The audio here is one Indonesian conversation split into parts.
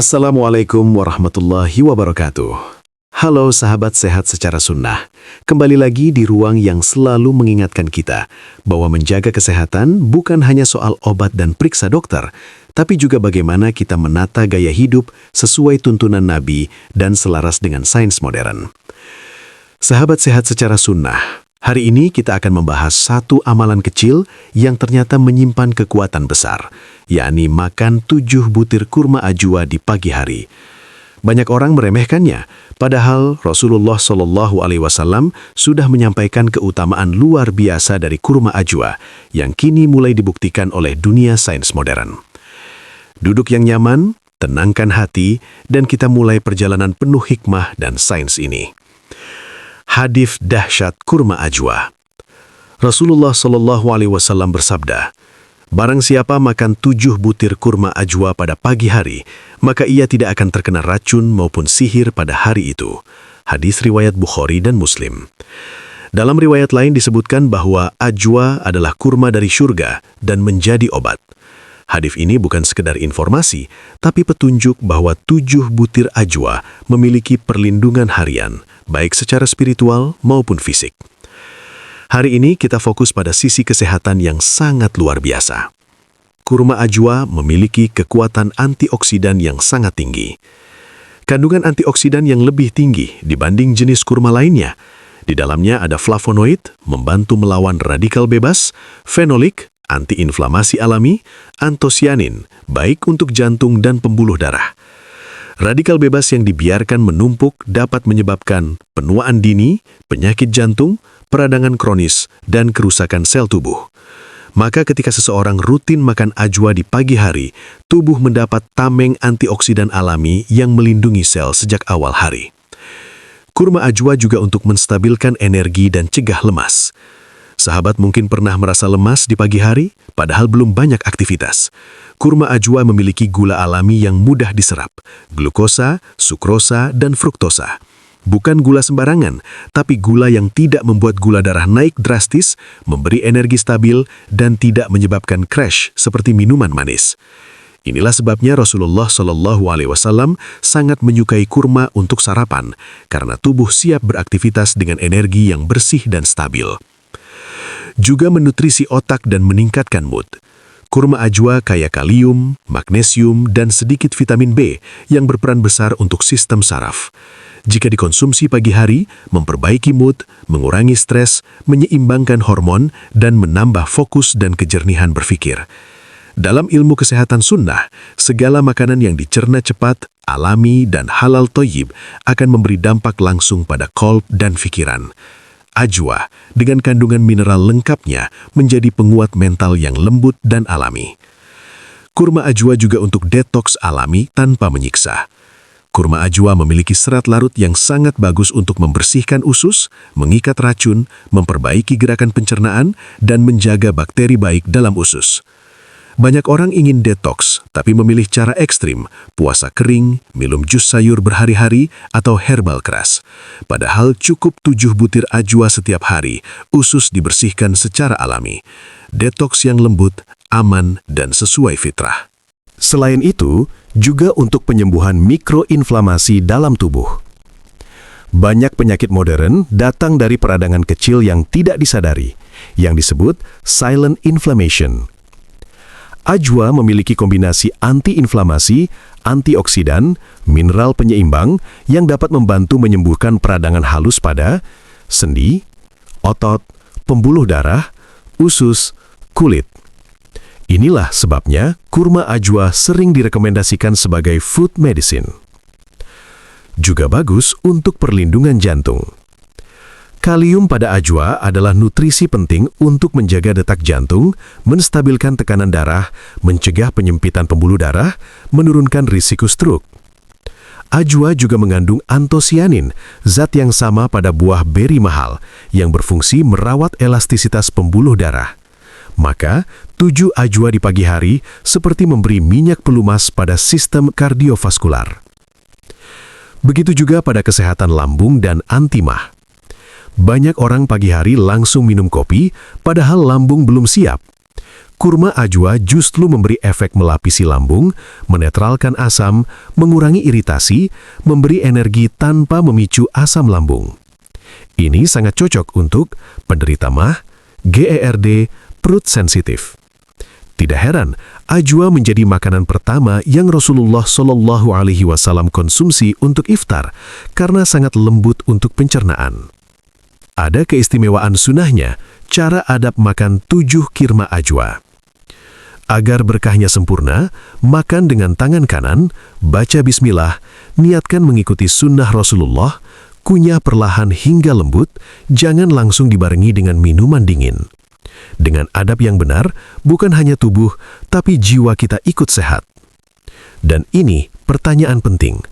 Assalamualaikum warahmatullahi wabarakatuh. Halo sahabat sehat secara sunnah. Kembali lagi di ruang yang selalu mengingatkan kita bahwa menjaga kesehatan bukan hanya soal obat dan periksa dokter, tapi juga bagaimana kita menata gaya hidup sesuai tuntunan Nabi dan selaras dengan sains modern. Sahabat sehat secara sunnah, hari ini kita akan membahas satu amalan kecil yang ternyata menyimpan kekuatan besar, yakni makan 7 butir kurma ajwa di pagi hari. Banyak orang meremehkannya, padahal Rasulullah SAW sudah menyampaikan keutamaan luar biasa dari kurma ajwa yang kini mulai dibuktikan oleh dunia sains modern. Duduk yang nyaman, tenangkan hati, dan kita mulai perjalanan penuh hikmah dan sains ini. Hadits dahsyat kurma ajwa. Rasulullah SAW bersabda, "Barang siapa makan 7 butir kurma ajwa pada pagi hari, maka ia tidak akan terkena racun maupun sihir pada hari itu." Hadis riwayat Bukhari dan Muslim. Dalam riwayat lain disebutkan bahwa ajwa adalah kurma dari surga dan menjadi obat. Hadis ini bukan sekedar informasi, tapi petunjuk bahwa 7 butir ajwa memiliki perlindungan harian, baik secara spiritual maupun fisik. Hari ini kita fokus pada sisi kesehatan yang sangat luar biasa. Kurma ajwa memiliki kekuatan antioksidan yang sangat tinggi. Kandungan antioksidan yang lebih tinggi dibanding jenis kurma lainnya. Di dalamnya ada flavonoid, membantu melawan radikal bebas, fenolik, antiinflamasi alami, antosianin, baik untuk jantung dan pembuluh darah. Radikal bebas yang dibiarkan menumpuk dapat menyebabkan penuaan dini, penyakit jantung, peradangan kronis, dan kerusakan sel tubuh. Maka ketika seseorang rutin makan ajwa di pagi hari, tubuh mendapat tameng antioksidan alami yang melindungi sel sejak awal hari. Kurma ajwa juga untuk menstabilkan energi dan cegah lemas. Sahabat mungkin pernah merasa lemas di pagi hari, padahal belum banyak aktivitas. Kurma ajwa memiliki gula alami yang mudah diserap, glukosa, sukrosa, dan fruktosa. Bukan gula sembarangan, tapi gula yang tidak membuat gula darah naik drastis, memberi energi stabil, dan tidak menyebabkan crash seperti minuman manis. Inilah sebabnya Rasulullah SAW sangat menyukai kurma untuk sarapan, karena tubuh siap beraktivitas dengan energi yang bersih dan stabil. Juga menutrisi otak dan meningkatkan mood. Kurma ajwa kaya kalium, magnesium, dan sedikit vitamin B yang berperan besar untuk sistem saraf. Jika dikonsumsi pagi hari, memperbaiki mood, mengurangi stres, menyeimbangkan hormon, dan menambah fokus dan kejernihan berpikir. Dalam ilmu kesehatan sunnah, segala makanan yang dicerna cepat, alami, dan halal thayyib akan memberi dampak langsung pada qalb dan pikiran. Ajwa, dengan kandungan mineral lengkapnya, menjadi penguat mental yang lembut dan alami. Kurma ajwa juga untuk detoks alami tanpa menyiksa. Kurma ajwa memiliki serat larut yang sangat bagus untuk membersihkan usus, mengikat racun, memperbaiki gerakan pencernaan, dan menjaga bakteri baik dalam usus. Banyak orang ingin detoks, tapi memilih cara ekstrim, puasa kering, minum jus sayur berhari-hari, atau herbal keras. Padahal cukup 7 butir ajwa setiap hari, usus dibersihkan secara alami. Detoks yang lembut, aman, dan sesuai fitrah. Selain itu, juga untuk penyembuhan mikroinflamasi dalam tubuh. Banyak penyakit modern datang dari peradangan kecil yang tidak disadari, yang disebut silent inflammation. Ajwa memiliki kombinasi antiinflamasi, antioksidan, mineral penyeimbang yang dapat membantu menyembuhkan peradangan halus pada sendi, otot, pembuluh darah, usus, kulit. Inilah sebabnya kurma ajwa sering direkomendasikan sebagai food medicine. Juga bagus untuk perlindungan jantung. Kalium pada ajwa adalah nutrisi penting untuk menjaga detak jantung, menstabilkan tekanan darah, mencegah penyempitan pembuluh darah, menurunkan risiko stroke. Ajwa juga mengandung antosianin, zat yang sama pada buah beri mahal, yang berfungsi merawat elastisitas pembuluh darah. Maka, 7 ajwa di pagi hari seperti memberi minyak pelumas pada sistem kardiovaskular. Begitu juga pada kesehatan lambung dan anti-mah. Banyak orang pagi hari langsung minum kopi, padahal lambung belum siap. Kurma ajwa justru memberi efek melapisi lambung, menetralkan asam, mengurangi iritasi, memberi energi tanpa memicu asam lambung. Ini sangat cocok untuk penderita MAH, GERD, perut sensitif. Tidak heran, ajwa menjadi makanan pertama yang Rasulullah Shallallahu Alaihi Wasallam konsumsi untuk iftar karena sangat lembut untuk pencernaan. Ada keistimewaan sunahnya, cara adab makan 7 kirma ajwa. Agar berkahnya sempurna, makan dengan tangan kanan, baca bismillah, niatkan mengikuti sunnah Rasulullah, kunyah perlahan hingga lembut, jangan langsung dibarengi dengan minuman dingin. Dengan adab yang benar, bukan hanya tubuh, tapi jiwa kita ikut sehat. Dan ini pertanyaan penting,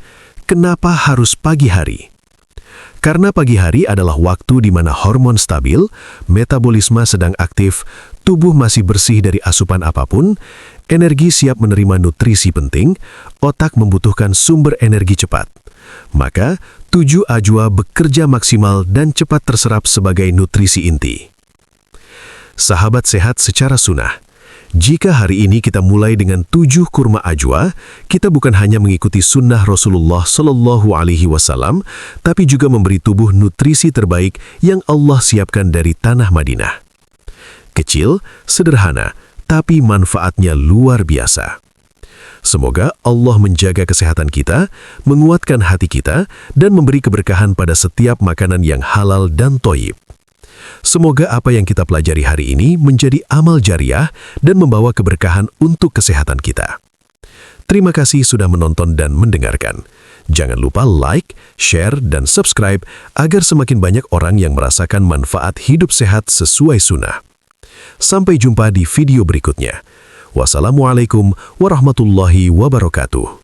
kenapa harus pagi hari? Karena pagi hari adalah waktu di mana hormon stabil, metabolisme sedang aktif, tubuh masih bersih dari asupan apapun, energi siap menerima nutrisi penting, otak membutuhkan sumber energi cepat. Maka, 7 ajwa bekerja maksimal dan cepat terserap sebagai nutrisi inti. Sahabat sehat secara sunnah, jika hari ini kita mulai dengan 7 kurma ajwa, kita bukan hanya mengikuti sunnah Rasulullah Shallallahu Alaihi Wasallam, tapi juga memberi tubuh nutrisi terbaik yang Allah siapkan dari tanah Madinah. Kecil, sederhana, tapi manfaatnya luar biasa. Semoga Allah menjaga kesehatan kita, menguatkan hati kita, dan memberi keberkahan pada setiap makanan yang halal dan thoyyib. Semoga apa yang kita pelajari hari ini menjadi amal jariah dan membawa keberkahan untuk kesehatan kita. Terima kasih sudah menonton dan mendengarkan. Jangan lupa like, share, dan subscribe agar semakin banyak orang yang merasakan manfaat hidup sehat sesuai sunnah. Sampai jumpa di video berikutnya. Wassalamualaikum warahmatullahi wabarakatuh.